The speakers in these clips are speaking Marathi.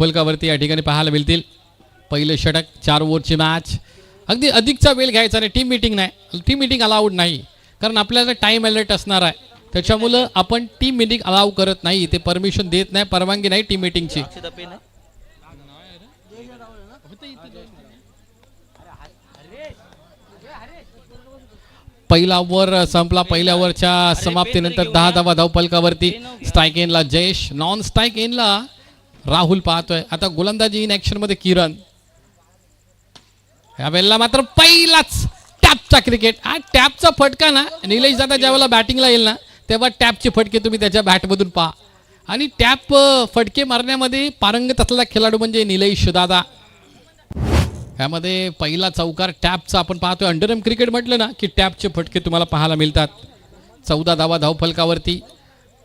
फलकावरती या ठिकाणी पाहायला मिळतील. पहिले षटक 4 ओव्हरची मॅच. अगदी अधिकचा वेळ घ्यायचा नाही. टीम मीटिंग नाही, टीम मीटिंग अलाउड नाही, कारण आपल्याला टाइम अलर्ट असणार आहे. त्याच्यामुळं आपण टीम मीटिंग अलाउ करत नाही, ते परमिशन देत नाही, परवानगी नाही टीम मीटिंगची. पहिला ओव्हर संपला. पहिल्या ओव्हरच्या समाप्तीनंतर 10 धावा धावफलकावरती. स्ट्राईक एनला जयेश, नॉन स्ट्राईक एनला राहुल पाहतोय. आता गोलंदाजी इन ऍक्शन मध्ये किरण. यावेळेला मात्र पहिलाच टॅपचा क्रिकेट. हा टॅपचा फटका ना, निलेश दादा ज्यावेळेला बॅटिंगला येईल ना, तेव्हा टॅपचे फटके तुम्ही त्याच्या बॅटमधून पहा. आणि टॅप फटके मारण्यामध्ये पारंगत असलेला खेळाडू म्हणजे निलेश दादा. यामध्ये पहिला चौकार टॅपचा आपण पाहतोय. अंडरआर्म क्रिकेट म्हटलं ना की टॅपचे फटके तुम्हाला पाहायला मिळतात. 14 धावा धावफलकावरती.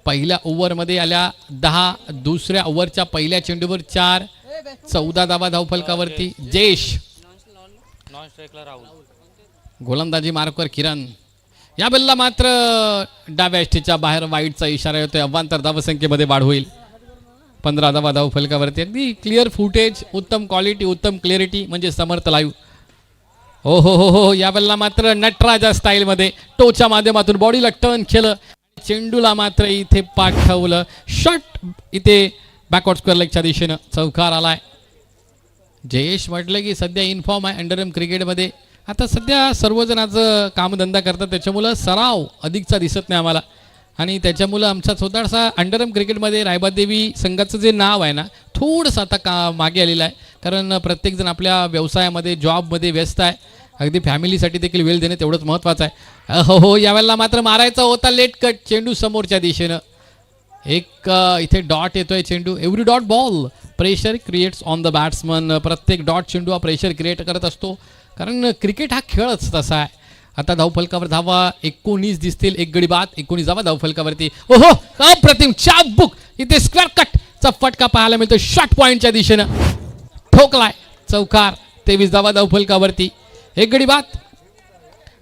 पहिल्या ओव्हरमध्ये आल्या 10. दुसऱ्या ओव्हरच्या पहिल्या चेंडूवर 4. 14 धावा धावफलकावरती. जयेश, गोलंदाजी मार्कवर किरण. या बल्ला मात्र डाव्या एष्टीच्या बाहेर वाईटचा इशारा येतोय. अवांतर धावसंख्येमध्ये वाढ होईल. 15 धावा धावफलकावरती. अगदी क्लिअर फुटेज, उत्तम क्वालिटी, उत्तम क्लिअरिटी म्हणजे समर्थ लाईव्ह. हो हो हो हो. या बल्ला मात्र नटराजा स्टाईलमध्ये टोच्या माध्यमातून बॉडीला टर्न केलं. चेंडूला मात्र इथे पाठवलं. शॉट इथे बॅकवर्ड स्क्वेअर लेगच्या दिशेनं चौकार आलाय. जयेश म्हटलं की सध्या इन्फॉर्म आहे अंडरआर्म क्रिकेटमध्ये. आता सध्या सर्वजण आज कामधंदा करतात, त्याच्यामुळं सराव अधिकचा दिसत नाही आम्हाला. आणि त्याच्यामुळं आमचा थोडासा अंडरआर्म क्रिकेटमध्ये रायबादेवी संघाचं जे नाव आहे ना, थोडंसं आता मागे आलेलं आहे. कारण प्रत्येकजण आपल्या व्यवसायामध्ये, जॉबमध्ये व्यस्त आहे. अगदी फॅमिलीसाठी देखील वेळ देणं तेवढंच महत्त्वाचं आहे. हो हो. यावेळेला मात्र मारायचा होता लेट कट. चेंडू समोरच्या दिशेनं. एक इथे डॉट येतोय. चेंडू every dot ball pressure creates on the batsman. प्रत्येक डॉट चेंडू हा प्रेशर क्रिएट करत असतो, कारण क्रिकेट हा खेळच तसा आहे. आता धावफलकावर धावा 19 दिसतील. एक गडी बाद. 19 धावा धावफलकावरती. ओहो, अप्रतिम चाबुक. इथे स्क्वेअर कटचा फटका पाहायला मिळतो. शॉर्ट पॉईंटच्या दिशेनं ठोकलाय. चौकार. 23 धावा धावफलकावरती. एक गडी बाद.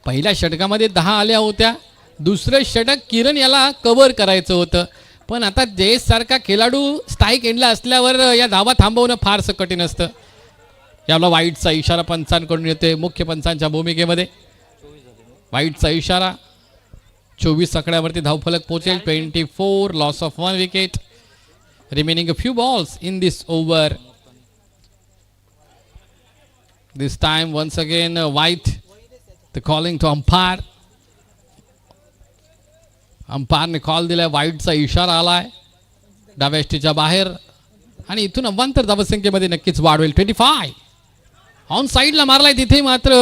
पहिल्या षटकामध्ये 10 आल्या होत्या. दुसरं षटक किरण याला कव्हर करायचं होतं, पण आता जयेश सारखा खेळाडू स्ट्राईक एंडला असल्यावर या धावा थांबवणं फारसं कठीण असतं. याला वाईटचा इशारा पंचांकडून येतोय. मुख्य पंचांच्या भूमिकेमध्ये वाईटचा इशारा. 24 आकड्यावरती धावफलक पोहोचेल. 24. Loss of 1 wicket. Remaining a few balls in this over. This time once again white the calling to umpire. अंपायरने कॉल दिलाय. वाईटचा इशारा आलाय डाव्या एष्टीच्या बाहेर. आणि इथून अवांतर धावसंख्येमध्ये नक्कीच वाढ होईल. 25 ऑन साईडला मारलाय. तिथे मात्र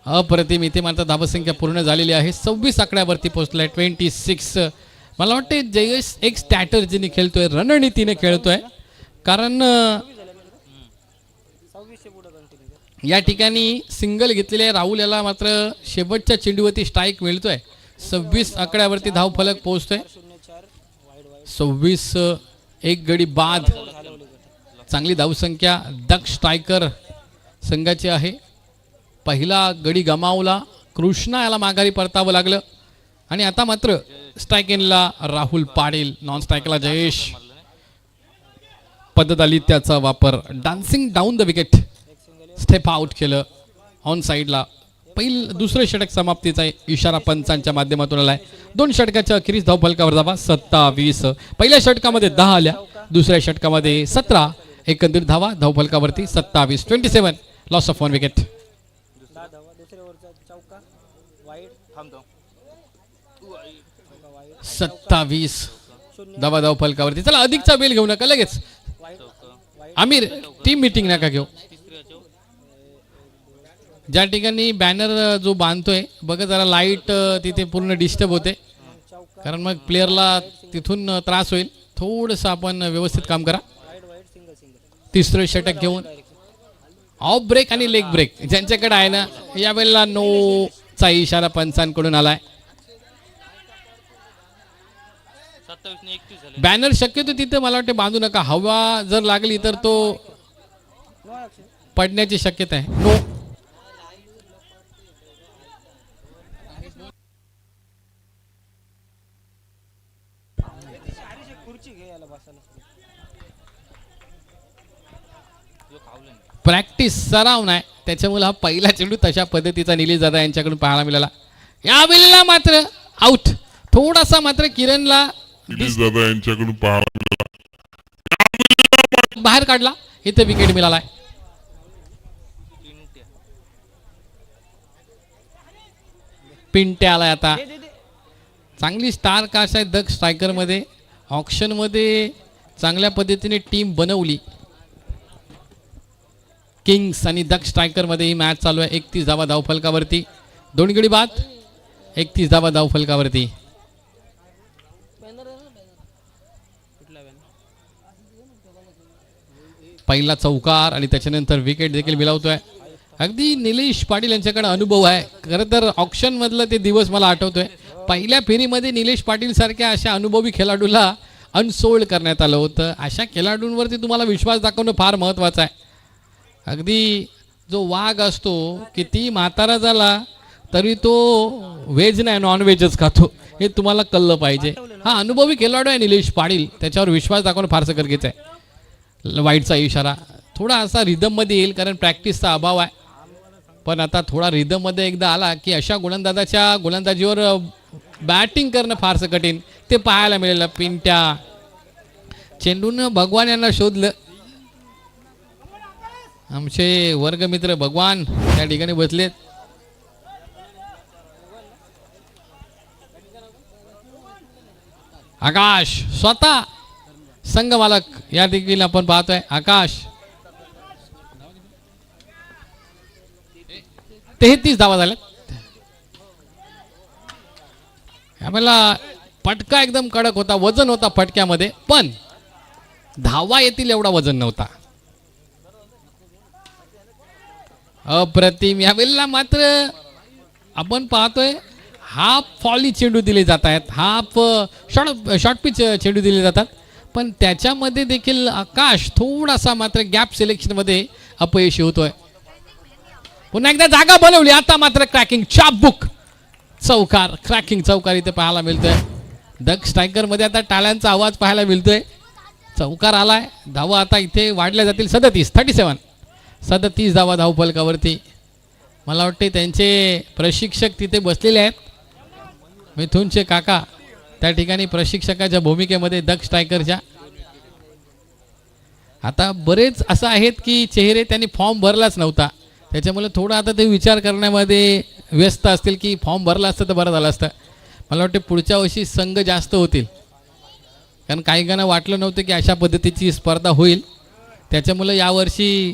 अप्रतिम. इथे मात्र धावसंख्या पूर्ण झालेली आहे. 26 आकड्यावरती पोहोचलाय. 26. मला वाटते जयेश एक स्ट्रॅटर्जीने खेळतोय, रणनीतीने खेळतोय, कारण या ठिकाणी सिंगल घेतलेले आहे. राहुल याला मात्र शेवटच्या चेंडूवरती स्ट्राईक मिळतोय. 26 आकड्यावरती धावफलक पोहोचतोय. 26. एक गडी बाद. चांगली धावसंख्या दक्ष स्ट्रायकर संघाची आहे. पहिला गडी गमावला. कृष्णा याला माघारी परतावं लागलं. आणि आता मात्र स्ट्राईक एनला राहुल पाटील, नॉन स्ट्राईकला जयेश. पद्धत आली त्याचा वापर. Dancing down the wicket. Step out केलं ऑन साईडला. दुसरं षटक समाप्तीचा इशारा पंचांच्या माध्यमातून आलाय. 2 षटकाच्या अखेरीस धावफलकावर धावा 27. पहिल्या षटकामध्ये 10 आल्या. दुसऱ्या षटकामध्ये 17. एकंदरीत धावा धावफलकावरती 27. 27. Loss of 1 wicket. 27 धावा धावफलकावरती. चला अधिकचा वेळ घेऊ नका लगेच. आमिर, टीम मीटिंग नका घेऊ. ज्या ठिकाणी बॅनर जो बांधतोय बघा, जरा लाईट तिथे पूर्ण डिस्टर्ब होते, कारण मग प्लेयरला तिथून त्रास होईल. थोडंसं आपण व्यवस्थित काम करा. तिसरं षटक घेऊन ऑफ ब्रेक आणि लेग ब्रेक ज्यांच्याकडे आहे ना, यावेळेला नो चा इशारा पंचांकडून आलाय. बॅनर शक्यतो तिथे मला वाटते बांधू नका. हवा जर लागली तर तो पडण्याची शक्यता आहे. नो. प्रॅक्टिस सराव नाही, त्याच्यामुळे हा पहिला चेंडू तशा पद्धतीचा निलेश दादा यांच्याकडून पाहायला मिळाला. यावेळेला मात्र आउट. थोडासा मात्र किरणला दादा यांच्याकडून पाहायला बाहेर काढला. इथे विकेट मिळालाय. पिंट्या आलाय आता. चांगली स्टार कास्ट आहे दक्ष स्ट्रायकर मध्ये. ऑक्शन मध्ये चांगल्या पद्धतीने टीम बनवली. किंग्स आणि दक्ष स्ट्रायकर मध्ये ही मॅच चालू आहे. 31 धावा धावफलकावरती. 2 गडी बाद. 31 धावा धावफलकावरती. पहिला चौकार आणि त्याच्यानंतर विकेट देखील मिळवतोय. अगदी निलेश पाटील यांच्याकडे अनुभव आहे. खरं तर ऑक्शन मधलं ते दिवस मला आठवतोय. पहिल्या फेरीमध्ये निलेश पाटील सारख्या अशा अनुभवी खेळाडूला अनसोल्ड करण्यात आलं होतं. अशा खेळाडूंवरती तुम्हाला विश्वास दाखवणं फार महत्त्वाचं आहे. अगदी जो वाघ असतो किती म्हातारा झाला तरी तो व्हेज नाही नॉन व्हेजच खातो, हे तुम्हाला कळलं पाहिजे. हा अनुभवी खेळाडू आहे निलेश पाटील, त्याच्यावर विश्वास दाखवणं फारसं गरजेचं आहे. वाईटचा इशारा. थोडा असा रिदममध्ये येईल कारण प्रॅक्टिसचा अभाव आहे, पण आता थोडा रिदममध्ये एकदा आला की अशा गोलंदाजाच्या गोलंदाजीवर बॅटिंग करणं फारसं कठीण ते पाहायला मिळेल. पिंट्या चेंडून भगवान यांना शोधलं. आमचे वर्गमित्र भगवान त्या ठिकाणी बसलेत. आकाश स्वतः संघ मालक या देखील आपण पाहतोय. आकाश 33 धावा झाल्यात. यावेळेला फटका एकदम कडक होता, वजन होता फटक्यामध्ये, पण धावा येतील एवढा वजन नव्हता. अप्रतिम. यावेळेला मात्र आपण पाहतोय हाफ फॉली चेंडू दिले जात आहेत, हाफ शॉर्ट पिच चेंडू दिले जातात, पण त्याच्यामध्ये देखील आकाश थोडासा मात्र गॅप सिलेक्शनमध्ये अपयशी होतोय. पुन्हा एकदा जागा बनवली. आता मात्र क्रॅकिंग चापबुक चौकार, क्रॅकिंग चौकार इथे पाहायला मिळतोय. दक्ष स्ट्रायकर मध्ये आता टाळ्यांचा आवाज पाहायला मिळतोय. चौकार आलाय. धावा आता इथे वाढल्या जातील. 37 धावा धावफलकावरती. मला वाटते त्यांचे प्रशिक्षक तिथे बसलेले आहेत. मिथुनचे काका त्या ठिकाणी प्रशिक्षकाच्या भूमिकेमध्ये दक्ष स्ट्रायकरच्या. आता बरेच असं आहेत की चेहरे त्यांनी फॉर्म भरलाच नव्हता, त्याच्यामुळे थोडं आता ते विचार करण्यामध्ये व्यस्त असतील की फॉर्म भरला असतं तर बरं झालं असतं. मला वाटते पुढच्या वर्षी संघ जास्त होतील, कारण काही जणांना वाटलं नव्हतं की अशा पद्धतीची स्पर्धा होईल. त्याच्यामुळे यावर्षी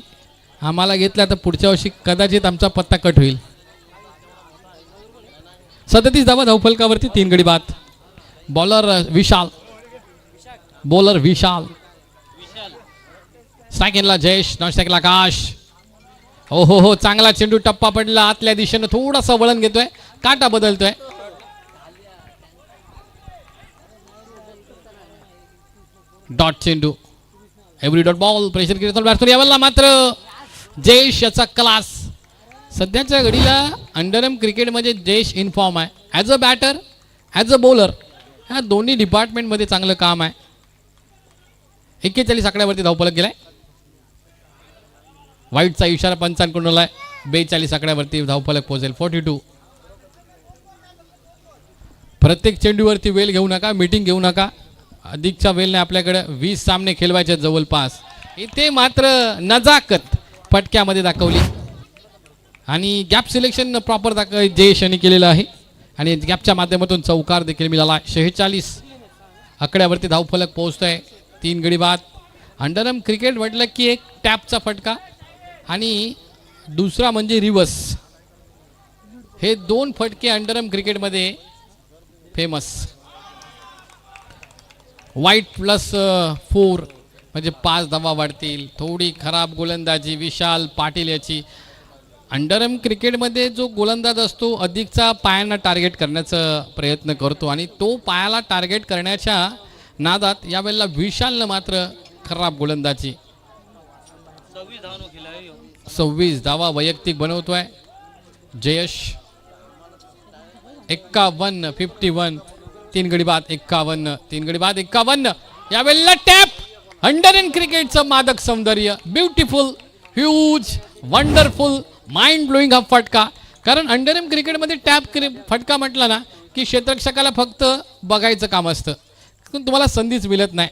आम्हाला घेतला तर पुढच्या वर्षी कदाचित आमचा पत्ता कट होईल. 37 धावा धावफलकावरती. 3 गडी बाद. बॉलर विशाल. स्ट्रायकिंगला जयेश, नॉन स्ट्रायकिंगला आकाश. हो हो हो, चांगला चेंडू टप्पा पडला आतल्या दिशेनं. थोडासा वळण घेतोय, काटा बदलतोय. डॉट चेंडू. Every dot ball. Pressure create batsman यावेळेला मात्र जयेश याचा क्लास. सध्याच्या घडीला अंडरआर्म क्रिकेटमध्ये जयेश इनफॉर्म आहे. As a batter, as a bowler, ह्या दोन्ही डिपार्टमेंटमध्ये चांगलं काम आहे. 41 आकड्यावरती धावफलक गेलाय. वाईटचा इशारा पंचांकडून आलाय. 42 आकड्यावरती धावफलक पोहोचेल. 42. प्रत्येक चेंडूवरती वेल घेऊ नका, मीटिंग घेऊ नका. अधिकच्या वेलने आपल्याकडे 20 सामने खेळवायचे जवळपास. इथे मात्र नजाकत फटक्यामध्ये दाखवली आणि गॅप सिलेक्शन प्रॉपर जयेश यांनी केलेलं आहे आणि गॅपच्या माध्यमातून चौकार देखील मिळाला. 46 आकड्यावरती धावफलक पोहोचतोय. 3 गडी बाद. अंडरआर्म क्रिकेट म्हटलं की एक टॅपचा फटका आणि दुसरा म्हणजे रिव्हर्स, हे 2 फटके अंडरआर्म क्रिकेटमध्ये फेमस. वाईट +4 म्हणजे 5 धावा वाढतील. थोडी खराब गोलंदाजी विशाल पाटील याची. अंडरआर्म क्रिकेटमध्ये जो गोलंदाज असतो अधिकचा पायांना टार्गेट करण्याचा प्रयत्न करतो आणि तो पायाला टार्गेट करण्याच्या नादात यावेळेला विशालनं मात्र खराब गोलंदाजी. 26 धावा वैयक्तिक बनवतोय जयेश. 51. 3 गडी बाद. 51. 3 गडी बाद. 51. यावेळेला टॅप. अंडरआर्म क्रिकेटचं मादक सौंदर्य. Beautiful huge wonderful mind blowing हा फटका. कारण अंडरएम क्रिकेटमध्ये फटका म्हटला ना की क्षेत्ररक्षकाला फक्त बघायचं काम असतं, पण तुम्हाला संधीच मिळत नाही.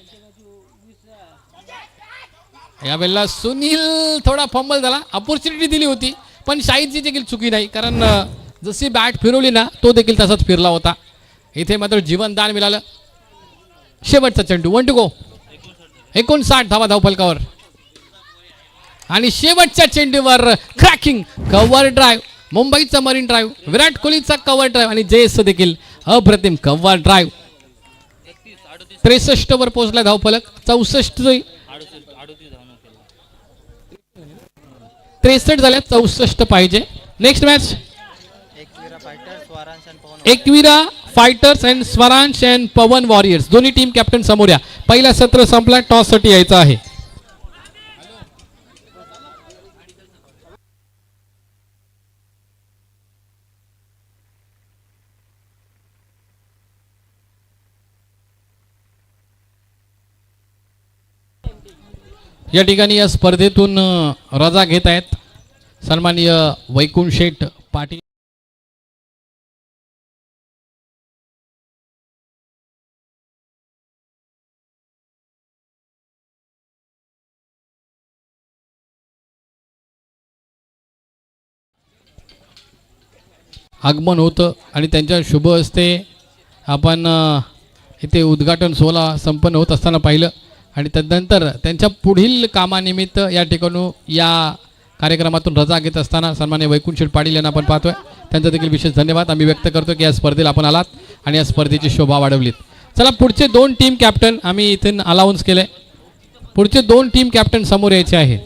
यावेळेला सुनील थोडा फंबल झाला, अपॉर्च्युनिटी दिली होती पण शाहीदची देखील चुकी नाही, कारण जशी बॅट फिरवली ना तो देखील तसाच फिरला होता. इथे मात्र जीवनदान मिळालं. शेवटचा चेंडू 1 to go. 59 धावा धावफलकावर आणि शेवटच्या चेंडूवर क्रॅकिंग कव्हर ड्राईव्ह. मुंबईचा मरीन ड्राईव्ह, विराट कोहलीचा कव्हर ड्राईव्ह आणि जयेश देखील अप्रतिम कव्हर ड्राईव्ह. 63 वर पोहोचला धावफलक. 63 झाल्या, 64 पाहिजे. Next match Ekvira fighters and Swaransh and Pawan warriors. दोन्ही टीम कॅप्टन समोर या. पहिला सत्र संपला, टॉस साठी यायचं आहे. या ठिकाणी या स्पर्धेतून रजा घेत आहेत सन्माननीय वैकुंठ शेठ पाटील. आगमन होतं आणि त्यांच्या शुभ हस्ते आपण इथे उद्घाटन सोहळा संपन्न होत असताना पाहिलं आणि तदनंतर त्यांच्या पुढील कामानिमित्त या ठिकाणी या कार्यक्रमातून रजा घेत असताना सन्माननीय वैकुंठ शेठ पाटील यांना आपण पाहतोय. त्यांचा देखील विशेष धन्यवाद आम्ही व्यक्त करतो की या स्पर्धेला आपण आलात आणि या स्पर्धेची शोभा वाढवलीत. चला पुढचे 2 टीम कॅप्टन आम्ही इथून अलाउन्स केले. पुढचे 2 टीम कॅप्टन समोर यायचे आहे.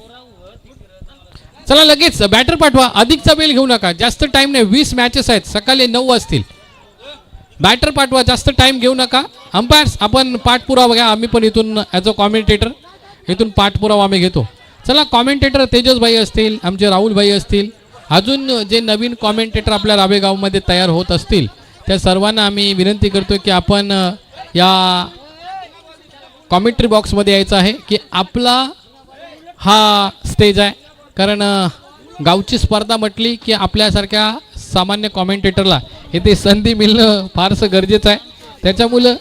चला लगेच बॅटर पाठवा, अधिकचा वेळ घेऊ नका, जास्त टाइम नाही. 20 मॅचेस आहेत, सकाळी 9 वाजतील. बॅटर पाठवा, जास्त टाइम घेऊ नका. अंपायर्स आपण पाठपुरावा घ्या, आम्ही पण इथून ॲज अ कॉमेंटेटर इथून पाठपुरावा आम्ही घेतो. चला कॉमेंटेटर तेजस भाई असतील, आमचे राहुल भाई असतील, अजून जे नवीन कॉमेंटेटर आपल्या रावेगावमध्ये तयार होत असतील त्या सर्वांना आम्ही विनंती करतो की आपण या कॉमेंट्री बॉक्समध्ये यायचं आहे की आपला हा स्टेज आहे. कारण गावची स्पर्धा म्हटली की आपल्यासारख्या सामान्य कॉमेंटेटरला इथे संधी मिळणं फारसं गरजेचं आहे. त्याच्यामुळं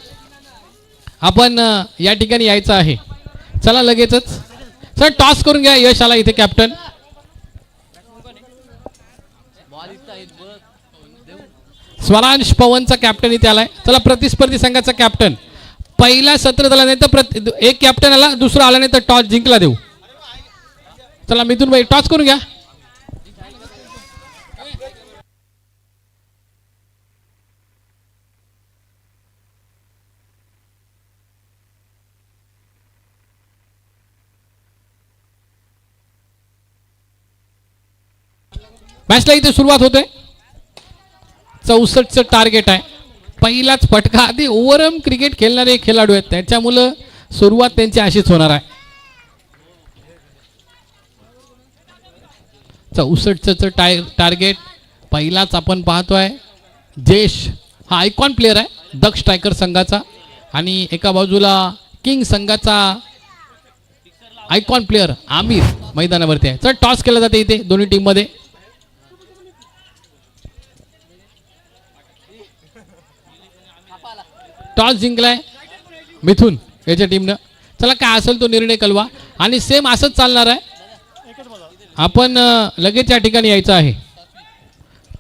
आपण या ठिकाणी यायचं आहे. चला लगेचच सर टॉस करून घ्या. यश आला इथे कॅप्टन. स्वरांश पवनचा कॅप्टन इथे आलाय. चला प्रतिस्पर्धी संघाचा कॅप्टन. पहिला सत्र झाला नाही तर एक कॅप्टन आला, दुसरा आला नाही तर टॉस जिंकला देऊ. चला मिथुन भाई टॉस करून घ्या. मॅचला इथे सुरुवात होते. 64चं टार्गेट आहे. पहिलाच फटका. आधी ओव्हरआर्म क्रिकेट खेळणारे खेळाडू आहेत, त्याच्यामुळं सुरुवात त्यांची अशीच होणार आहे. 64चं टार्गेट पहिलाच आपण पाहतोय. जयेश हा आयकॉन प्लेअर आहे दक्ष स्ट्रायकर संघाचा आणि एका बाजूला किंग संघाचा आयकॉन प्लेअर आमिर मैदानावरती आहे. चल टॉस केला जाते इथे दोन्ही टीम मध्ये. टॉस जिंकलाय मिथुन याच्या टीमनं. चला काय असेल तो निर्णय कळवा आणि सेम असंच चालणार आहे. आपण लगेच या ठिकाणी यायचं आहे.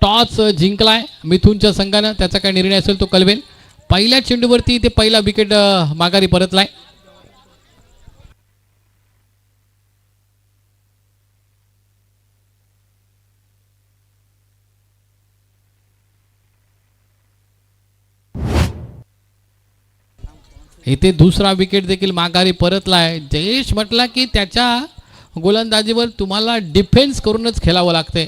टॉस जिंकलाय मिथुनच्या संघानं, त्याचा काय निर्णय असेल तो कळवेल. पहिल्या चेंडूवरती ते पहिला विकेट माघारी परतलाय. इथे दुसरा विकेट देखील माघारी परतलाय. जयेश म्हटला की त्याच्या गोलंदाजीवर तुम्हाला डिफेन्स करूनच खेळावं लागते,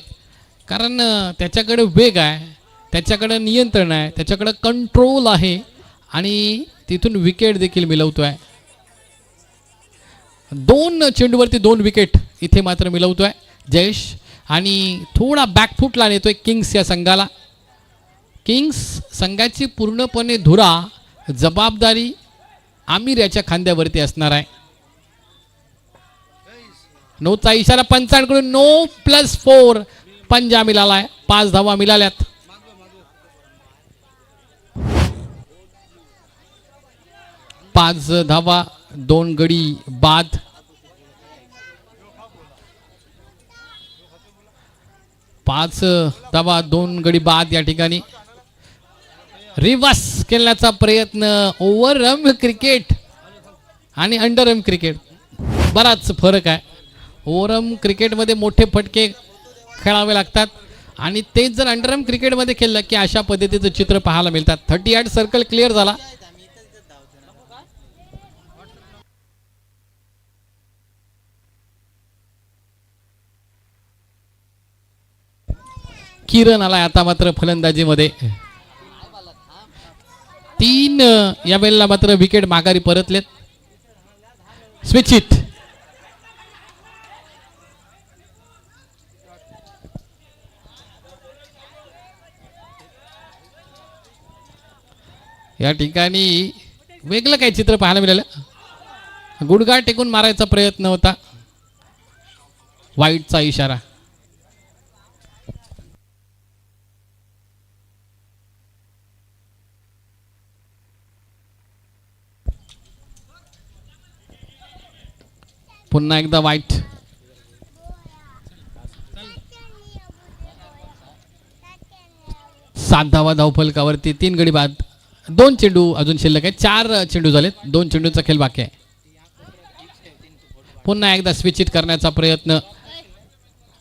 कारण त्याच्याकडे वेग आहे, त्याच्याकडे नियंत्रण आहे, त्याच्याकडे कंट्रोल आहे आणि तिथून विकेट देखील मिळवतोय. 2 चेंडूवरती 2 विकेट इथे मात्र मिळवतोय जयेश आणि थोडा बॅकफुटला नेतोय किंग्स या संघाला. किंग्स संघाची पूर्णपणे धुरा जबाबदारी आमिर याच्या खांद्यावरती असणार आहे. नोचा इशारा पंचांकडून. 9+4 पंजा मिळालाय. 5 धावा मिळाल्यात. 5 धावा 2 गडी बाद. 5 धावा 2 गडी बाद या ठिकाणी. रिव्हर्स खेळण्याचा प्रयत्न. ओव्हरआर्म क्रिकेट आणि अंडरआर्म क्रिकेट बराच फरक आहे. ओव्हरआर्म क्रिकेटमध्ये मोठे फटके खेळावे लागतात आणि तेच जर अंडरआर्म क्रिकेटमध्ये खेळलं की अशा पद्धतीचं चित्र पाहायला मिळतात. 38 सर्कल क्लिअर झाला. किरण आलाय आता मात्र फलंदाजीमध्ये. 3 या वेळेला मात्र विकेट माघारी परतलेत. Switch it. या ठिकाणी वेगळं काही चित्र पाहायला मिळालं. गुडघा टेकून मारायचा प्रयत्न होता. वाईटचा इशारा. पुन्हा एकदा वाईट. सात धावा धावफलकावरती. 3 गडी बाद. 2 चेंडू अजून शिल्लक आहे. 4 चेंडू झालेत. 2 चेंडूचा खेळ बाकी आहे. पुन्हा एकदा स्विच इट करण्याचा प्रयत्न.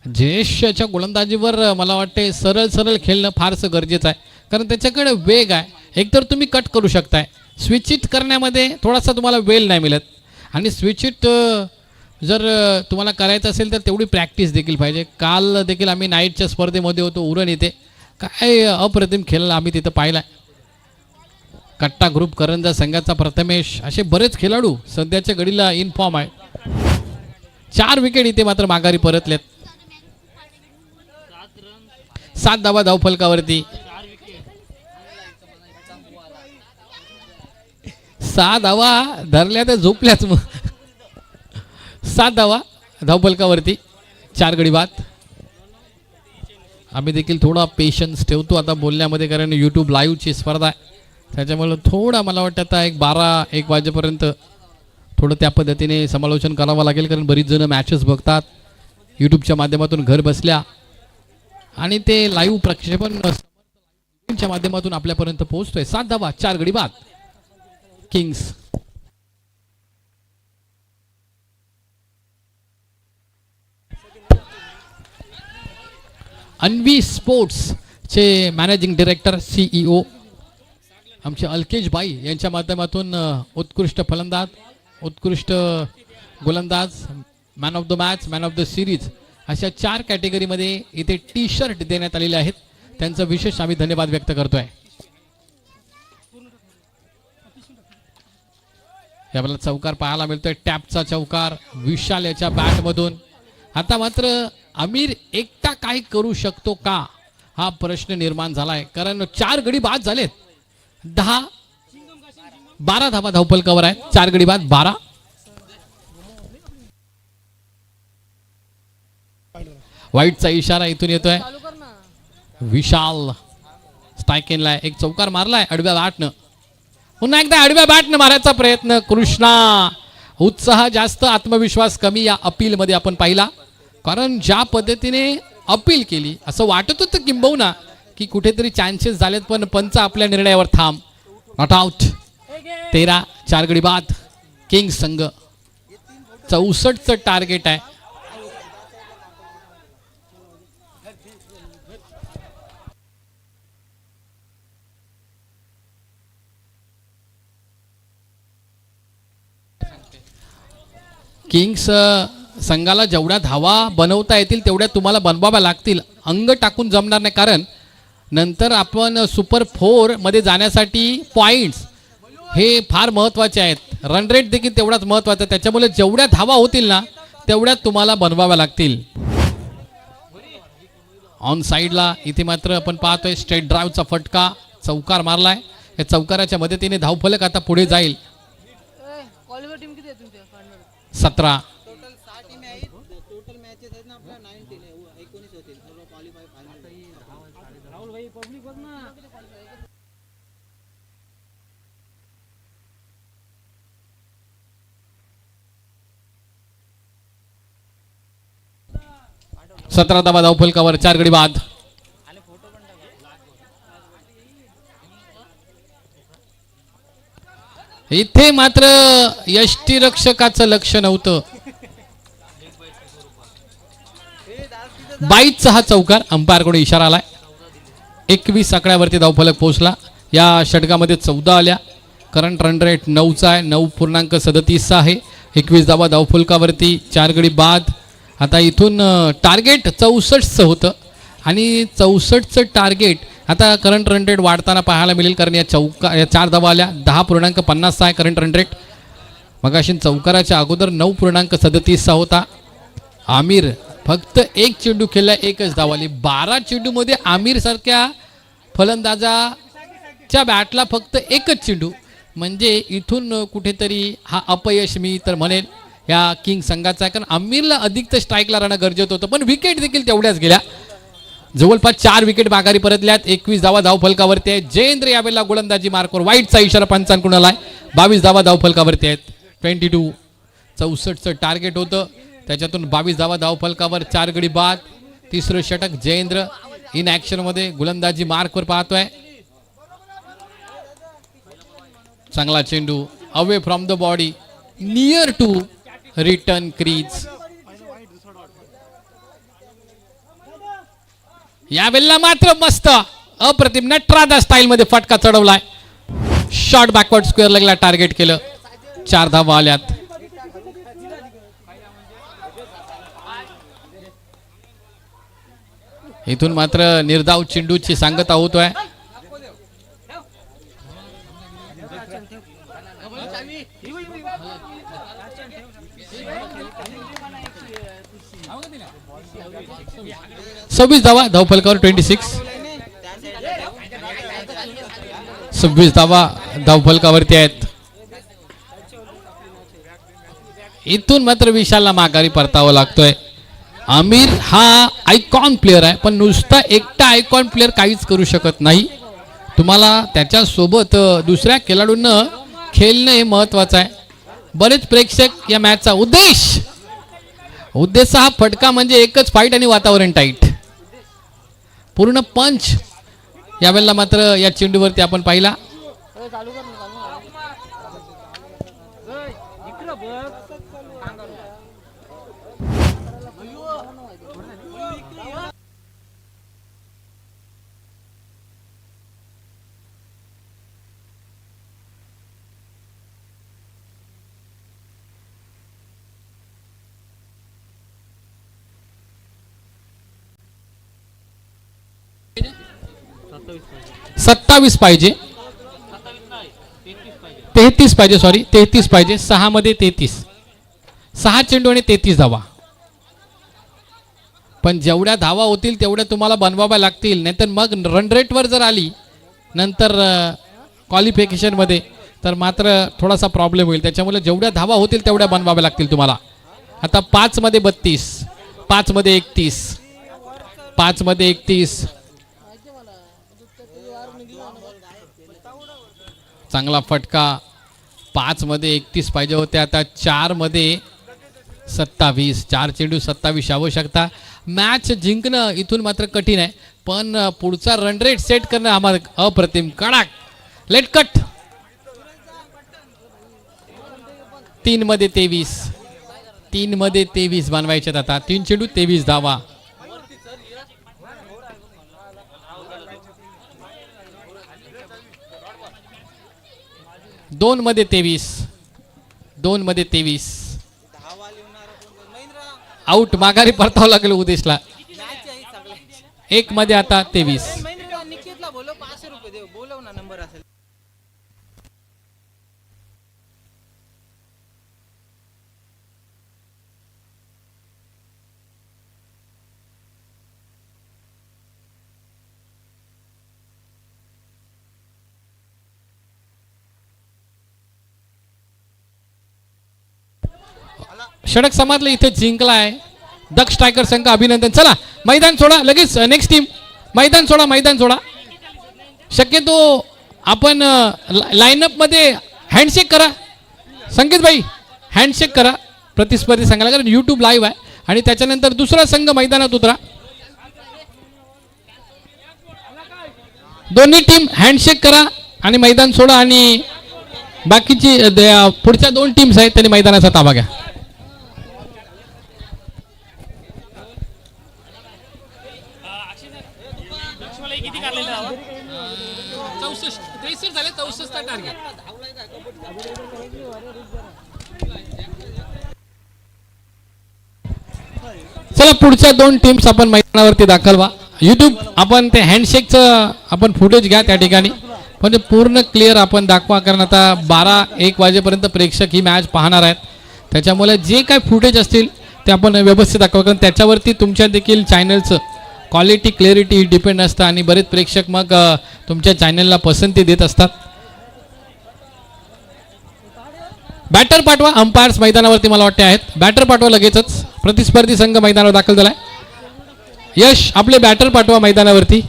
जयेशच्या गोलंदाजीवर मला वाटते सरळ सरळ खेळणं फारसं गरजेचं आहे कारण त्याच्याकडे वेग आहे. एकतर तुम्ही कट करू शकताय. स्विच इट करण्यामध्ये थोडासा तुम्हाला वेळ नाही मिळत आणि स्विच इट जर तुम्हाला करायचं असेल तर तेवढी प्रॅक्टिस देखील पाहिजे. काल देखील आम्ही नाईटच्या स्पर्धेमध्ये होतो उरण इथे. काय अप्रतिम खेळ आम्ही तिथं पाहिला. कट्टा ग्रुप करंजा संघाचा प्रथमेश असे बरेच खेळाडू सध्याच्या घडीला इन फॉर्म आहे. 4 विकेट इथे मात्र माघारी परतलेत. 7 धावा धावफलकावरती. 6 धावा धरल्या तर झोपल्याच मग. 7 धावा धावफलकावरती. 4 गडी बाद. आम्ही देखील थोडा पेशन्स ठेवतो आता बोलण्यामध्ये कारण यूट्यूब लाईव्हची स्पर्धा आहे त्याच्यामुळे थोडा मला वाटतं आता 12-1 वाजेपर्यंत थोडं त्या पद्धतीने समालोचन करावं लागेल कारण बरीच जण मॅचेस बघतात यूट्यूबच्या माध्यमातून घर बसल्या आणि ते लाईव्ह प्रक्षेपण च्या माध्यमातून आपल्यापर्यंत पोहोचतोय. 7 धावा 4 गडी बाद. किंग्स. अन्वी स्पोर्ट्स चे मॅनेजिंग डायरेक्टर CEO आमचे अल्केश भाई यांच्या माध्यमातून उत्कृष्ट फलंदाज, उत्कृष्ट गोलंदाज, man of the match, man of the series अशा 4 कॅटेगरीमध्ये इथे टी-शर्ट देण्यात आलेले आहेत. त्यांचा विशेष आम्ही धन्यवाद व्यक्त करतोय. यावेळेला चौकार पाहायला मिळतोय. टॅपचा चौकार विशाल याच्या बॅटमधून. आता मात्र आमिर एकटा काय करू शकतो का हा प्रश्न निर्माण झालाय कारण 4 गडी बाद झालेत. 12 धावा धावफलकावर आहेत. 4 गडी बाद 12. वाईटचा इशारा इथून येतोय. विशाल स्ट्रायकेनला एक चौकार मारलाय आडव्या बॅटनं. पुन्हा एकदा आडव्या बॅटनं मारायचा प्रयत्न. कृष्णा. उत्साह जास्त आत्मविश्वास कमी या अपील मध्ये आपण पाहिला कारण ज्या पद्धतीने अपील केली असं वाटत होतं किंबहुना की कुठेतरी चान्सेस झालेत पण पंच आपल्या निर्णयावर थांब. Not out. 13. 4 गडी बाद. किंग्स संघ 64चं टार्गेट आहे. किंग्स संघाला जेवढ्या धावा बनवता येतील तेवढ्या तुम्हाला बनवाव्या लागतील. अंग टाकून जमणार नाही कारण नंतर आपण सुपर 4 मध्ये जाण्यासाठी पॉइंट्स हे फार महत्त्वाचे आहेत. रन रेट देखील तेवढाच महत्त्वाचा. त्याच्यामुळे जेवढ्या धावा होतील ना तेवढ्या तुम्हाला बनवाव्या लागतील. ऑन साईडला इथे मात्र आपण पाहतोय स्ट्रेट ड्राईव्हचा फटका. चौकार मारलाय. या चौकाराच्या मदतीने धावफलक आता पुढे जाईल. 17. 17 धावा धावफलकावर, 4 गडी बाद. इथे मात्र यष्टीरक्षकाचं लक्ष नव्हतं. 22चा हा चौकार अंपायरकडून इशारा आलाय. 21 आकड्यावरती धावफलक पोहोचला. या षटकामध्ये 14 आल्या. करंट रन रेट 9चा आहे, 9.37 आहे. 21 धावा धावफलकावरती, 4 गडी बाद. आता इथून टार्गेट 64चं होतं आणि 64चं टार्गेट आता करंट रन रेट वाढताना पाहायला मिळेल, कारण या 4 धावा आल्या. 10.50 आहे करंट रन रेट. मगाशी चौकाराच्या अगोदर 9.37 होता. आमिर फक्त एक चेंडू खेळला, एकच धाव आली. 12 चेंडूमध्ये आमिर सारख्या फलंदाजाच्या बॅटला फक्त एकच चेंडू, म्हणजे इथून कुठेतरी हा अपयश मी तर म्हणेल या किंग संघाचा आहे. कारण आमिरला अधिक स्ट्राईकला राहणं गरजेचं होतं, पण विकेट देखील तेवढ्याच गेल्या. जवळपास 4 विकेट माघारी परतल्यात. 21 धावा धावफलकावरती आहे. जयेंद्र यावेळेला गोलंदाजी मार्कवर, वाईटचा इशारा पंचांकडून आलाय. 22 धावा धावफलकावरती आहेत. 22 64चं टार्गेट होतं, त्याच्यातून 22 धावा धावफलकावर, 4 गडी बाद. तिसरं षटक जयेंद्र इन ऍक्शन मध्ये गोलंदाजी मार्कवर पाहतोय. चांगला चेंडू away from the body, near to return crease. यावेळेला मात्र मस्त अप्रतिम नटराजा स्टाईल मध्ये फटका चढवलाय. शॉर्ट बॅकवर्ड स्क्वेअर लेगला टार्गेट केलं. 4 धावा आल्यात. इथून मात्र निर्धाव चेंडूची सांगता होतोय. सव्वीस धावा धावफलकावर, 26. 26 धावा धावफलकावरती आहेत. इथून मात्र विशालला माघारी परतावं लागतोय. आमिर हा आयकॉन प्लेअर आहे, पण नुसता एकटा आयकॉन प्लेअर काहीच करू शकत नाही. तुम्हाला त्याच्यासोबत दुसऱ्या खेळाडूंना खेळणं हे महत्वाचं आहे. बरेच प्रेक्षक या मॅचचा उद्देश हा फटका म्हणजे एकच फाईट आणि वातावरण टाईट, पूर्ण पंच. यावेळेला मात्र या चेंडूवरती आपण पाहिला. सत्तावीस पाहिजे, 33 पाहिजे, सॉरी 33 पाहिजे. 6 मध्ये 33, 6 चेंडू आणि 33 धावा. पण जेवढ्या धावा होतील तेवढ्या तुम्हाला बनवाव्या लागतील, नाहीतर मग रन रेटवर जर आली नंतर क्वालिफिकेशन मध्ये तर मात्र थोडासा प्रॉब्लेम होईल. त्याच्यामुळे जेवढ्या धावा होतील तेवढ्या बनवाव्या लागतील तुम्हाला. आता 5 मध्ये 32, 5 मध्ये 31, 5 मध्ये 31. चांगला फटका. 5 मध्ये 31 पाहिजे होते, आता 4 मध्ये 27. 4 चेंडू 27 आवश्यकता. मॅच जिंकणं इथून मात्र कठीण आहे, पण पुढचा रन रेट सेट करणं आम्हाला अप्रतिम. कडाक लेट कट. 3 मध्ये 23, 3 मध्ये 23 बनवायचे. आता 3 चेंडू 23 धावा. 2 मध्ये 23, 2 मध्ये 23. आउट. माघारी परतावं लागेल उदेशला. 1 मध्ये आता 23. षटक समाजला इथे जिंकलाय. दक्ष स्ट्रायकर संघ अभिनंदन. चला मैदान सोडा लगेच. नेक्स्ट टीम मैदान सोडा, मैदान सोडा. शक्यतो आपण लाईनअप मध्ये हँडशेक करा. संकेत भाई हँडशेक करा प्रतिस्पर्धी संघाला, कारण यूट्यूब लाईव्ह आहे. आणि त्याच्यानंतर दुसरा संघ मैदानात उतरा. दोन्ही टीम हँडशेक करा आणि मैदान सोडा. आणि बाकीची पुढच्या 2 टीम्स आहेत त्यांनी मैदानाचा ताबा घ्या. चला पुढच्या 2 टीम्स आपण मैदानावरती दाखल व्हा. यूट्यूब आपण ते हँडशेकचं आपण फुटेज घ्या त्या ठिकाणी, म्हणजे पूर्ण क्लिअर आपण दाखवा, कारण आता 12-1 वाजेपर्यंत प्रेक्षक ही मॅच पाहणार आहेत. त्याच्यामुळे जे काय फुटेज असतील ते आपण व्यवस्थित दाखवा, कारण त्याच्यावरती तुमच्या देखील चॅनलचं क्वालिटी क्लॅरिटी डिपेंड असतं आणि बरेच प्रेक्षक मग तुमच्या चॅनलला पसंती देत असतात. बॅटर पाठवा. अंपायर्स मैदानावरती मला वाटते आहेत. बॅटर पाठवा लगेचच. प्रतिस्पर्धी संघ मैदानावर दाखल झालाय. यश आपले बॅटर पाठवा मैदानावरती.